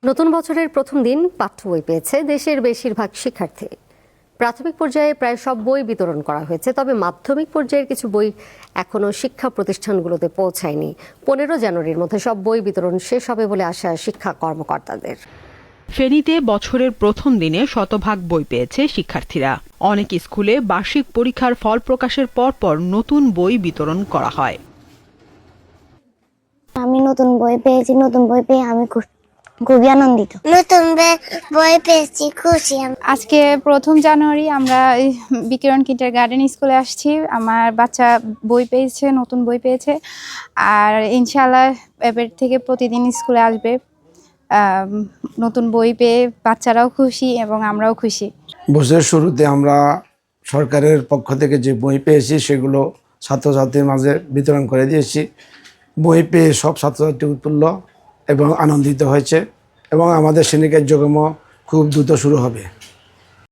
নতুন বছরের প্রথম দিন পাঠ্য বই পেয়েছে দেশের বেশিরভাগ শিক্ষার্থী। প্রাথমিক পর্যায়ে প্রায় সব বই বিতরণ করা হয়েছে, তবে মাধ্যমিক পর্যায়ের কিছু বই এখনো শিক্ষা প্রতিষ্ঠানগুলোতে পৌঁছায়নি। 15 জানুয়ারির মধ্যে সব বই বিতরণ শেষ হবে বলে আশা শিক্ষা কর্মকর্তাদের। ফেনীতে বছরের প্রথম দিনে শতভাগ বই পেয়েছে শিক্ষার্থীরা। অনেক স্কুলে বার্ষিক পরীক্ষার ফল প্রকাশের পরপর নতুন বই বিতরণ করা হয়। আমি নতুন বই পেয়েছি, নতুন বই পেয়ে আমি খুবই আনন্দিত। নতুন বই পেয়েছি, খুশি। আজকে 1 জানুয়ারি আমরা বিকিরণ কিন্ডারগার্টেন স্কুলে আসছি। আমার বাচ্চা বই পেয়েছে, নতুন বই পেয়েছে, আর ইনশাআল্লাহ এবার থেকে প্রতিদিন স্কুলে আসবে। নতুন বই পেয়ে বাচ্চারাও খুশি এবং আমরাও খুশি। বছরের শুরুতে আমরা সরকারের পক্ষ থেকে যে বই পেয়েছি সেগুলো ছাত্রছাত্রীর মাঝে বিতরণ করে দিয়েছি। বই পেয়ে সব ছাত্রছাত্রী উৎফুল্ল এবং আনন্দিত হয়েছে এবং আমাদের শ্রেণী কার্যক্রম খুব দ্রুত শুরু হবে।